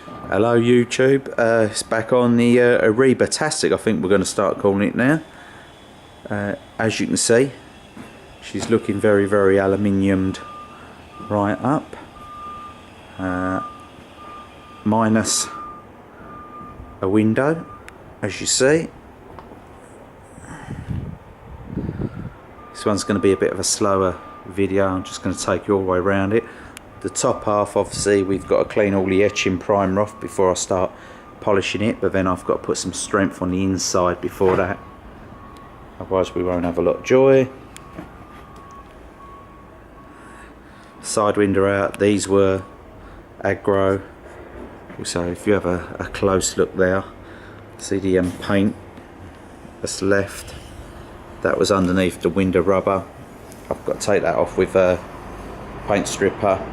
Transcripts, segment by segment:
Hello YouTube, it's back on the Eriba-tastic, I think we're going to start calling it now. As you can see, she's looking very aluminiumed right up, minus a window, as you see. This one's going to be a bit of a slower video. I'm just going to take you all the way around it. The top half, obviously, we've got to clean all the etching primer off before I start polishing it, but then I've got to put some strength on the inside before that, otherwise we won't have a lot of joy. Side window out, these were aggro, so if you have a close look there, see the paint that's left, that was underneath the window rubber. I've got to take that off with a paint stripper,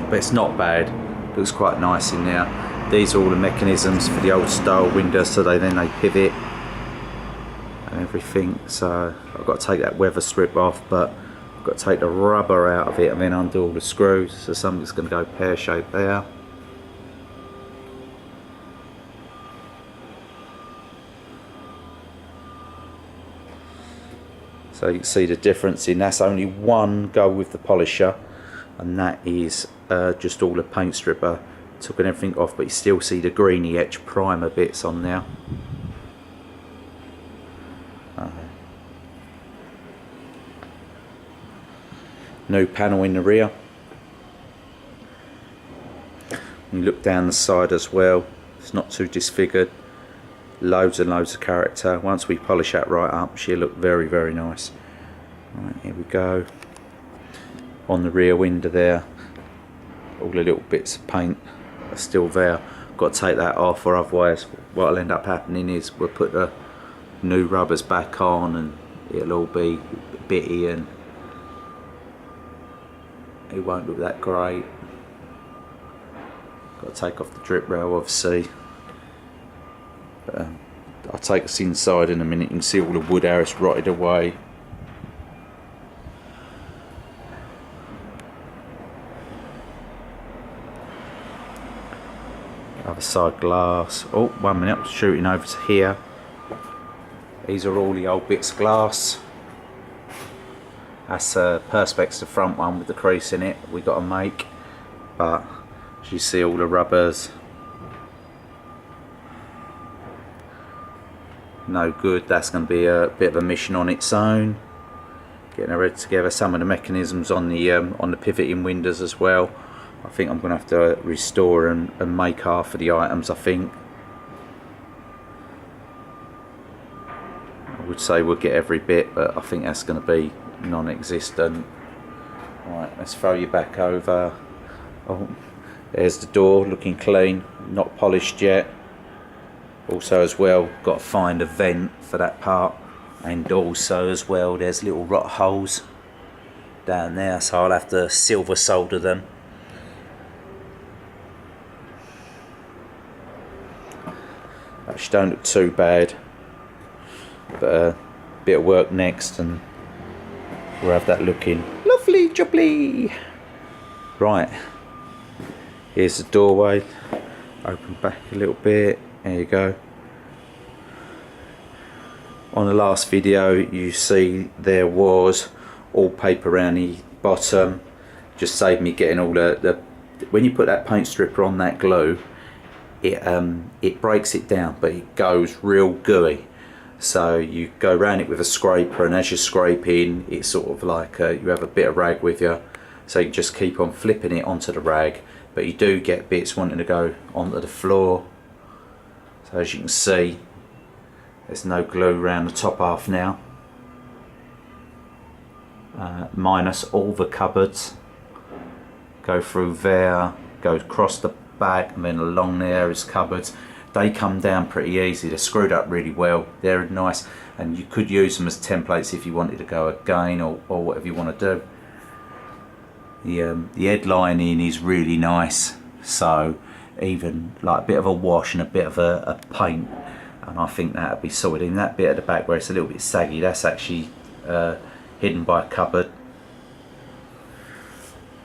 but it's not bad, looks quite nice in there. These are all the mechanisms for the old style windows, so then they pivot and everything, so I've got to take that weather strip off, but I've got to take the rubber out of it and then undo all the screws, so something's going to go pear-shaped there. So you can see the difference in that's only one go with the polisher, and that is just all the paint stripper took and everything off, but you still see the greeny etch primer bits on there. New panel in the rear. You look down the side as well, it's not too disfigured. Loads and loads of character. Once we polish that right up, she'll look very nice. Right, here we go. On the rear window there, all the little bits of paint are still there. Got to take that off, or otherwise what'll end up happening is we'll put the new rubbers back on and it'll all be bitty and it won't look that great. Got to take off the drip rail, obviously. I'll take us inside in a minute. You can see all the wood arrows rotted away. Other side glass. Oh, 1 minute, I'm shooting over to here. These are all the old bits of glass. That's Perspex, the front one with the crease in it we got to make, but as you see, all the rubbers no good. That's going to be a bit of a mission on its own, getting it ready together. Some of the mechanisms on the pivoting windows as well, I think I'm going to have to restore and make half of the items. I think I would say we'll get every bit, but I think that's going to be non-existent. Right, let's throw you back over. Oh, there's the door, looking clean, not polished yet. Also as well, got to find a vent for that part, and also as well there's little rot holes down there, so I'll have to silver solder them. Actually don't look too bad, but a bit of work next and we'll have that looking lovely jubbly. Right, here's the doorway, open back a little bit. There you go. On the last video you see there was all paper around the bottom, just saved me getting all the when you put that paint stripper on that glue, it breaks it down, but it goes real gooey, so you go around it with a scraper, and as you're scraping it's sort of like you have a bit of rag with you, so you just keep on flipping it onto the rag, but you do get bits wanting to go onto the floor. So as you can see, there's no glue around the top half now, minus all the cupboards. Go through there, go across the back, and then along there is cupboards. They come down pretty easy, they're screwed up really well, they're nice, and you could use them as templates if you wanted to go again, or whatever you want to do. The head lining is really nice, so even like a bit of a wash and a bit of a paint, and I think that would be sorted in. That bit at the back where it's a little bit saggy, that's actually hidden by a cupboard.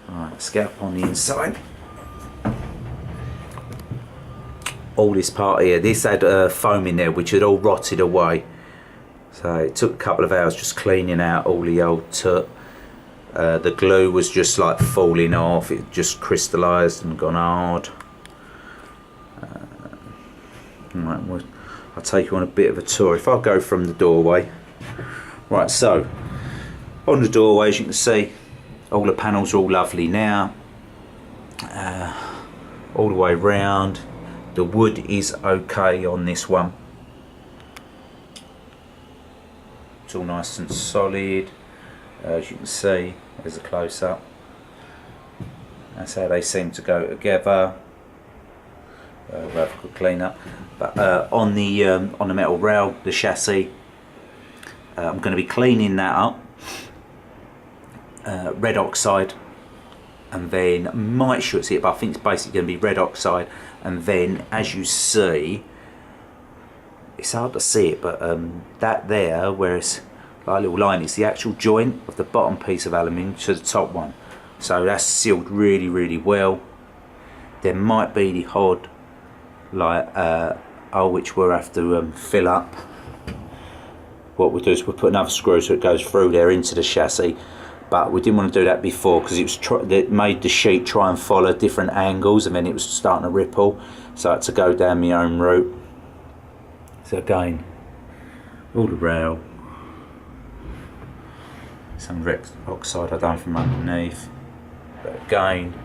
Alright, let's get up on the inside. all this part here. This had foam in there which had all rotted away. So it took a couple of hours just cleaning out all the old soot. The glue was just like falling off. It just crystallised and gone hard. Right, well, I'll take you on a bit of a tour. If I go from the doorway. Right, so on the doorway, as you can see, all the panels are all lovely now. All the way round. The wood is okay on this one. It's all nice and solid. As you can see, there's a close-up. That's how they seem to go together. We'll have a good clean up. But on the metal rail, the chassis, I'm going to be cleaning that up. Red oxide, and then might shoot it, but I think it's basically going to be red oxide. And then, as you see, it's hard to see it, but that there, where it's like a little line, is the actual joint of the bottom piece of aluminium to the top one. So that's sealed really, really well. There might be the odd like hole which we'll have to fill up. What we'll do is we'll put another screw so it goes through there into the chassis. But we didn't want to do that before because it made the sheet try and follow different angles, and then it was starting to ripple. So I had to go down my own route. So again, all the rail, some red oxide I've done from underneath. But again,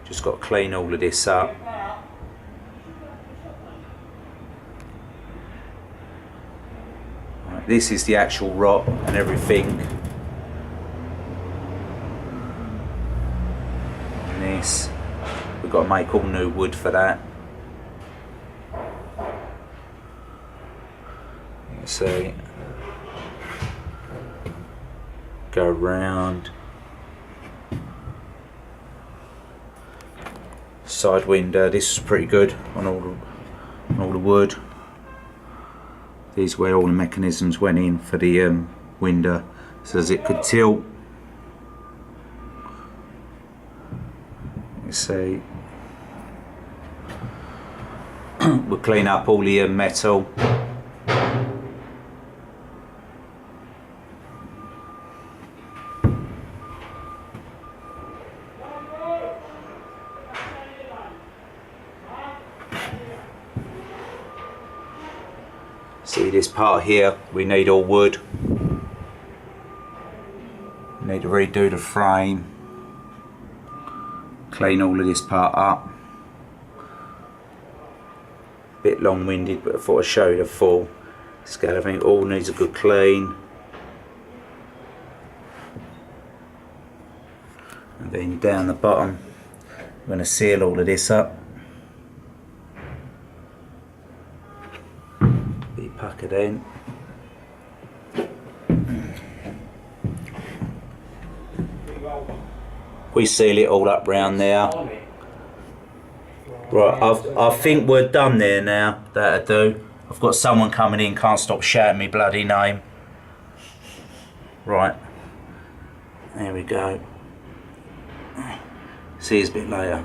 just got to clean all of this up. Right, this is the actual rot and everything. This, we've got to make all new wood for that. Let's see. Go round. Side window. This is pretty good on all the wood. These are where all the mechanisms went in for the window, so as it could tilt. Let's see. We'll clean up all the metal. See this part here, we need all wood. We need to redo the frame. Clean all of this part up. Bit long-winded, but I thought I'd show you the full scale. I think all needs a good clean. And then down the bottom, I'm going to seal all of this up. Be puckered in. We seal it all up round there. Right, I think we're done there now. That'll do. I've got someone coming in, can't stop shouting me bloody name. Right, there we go. See you a bit later.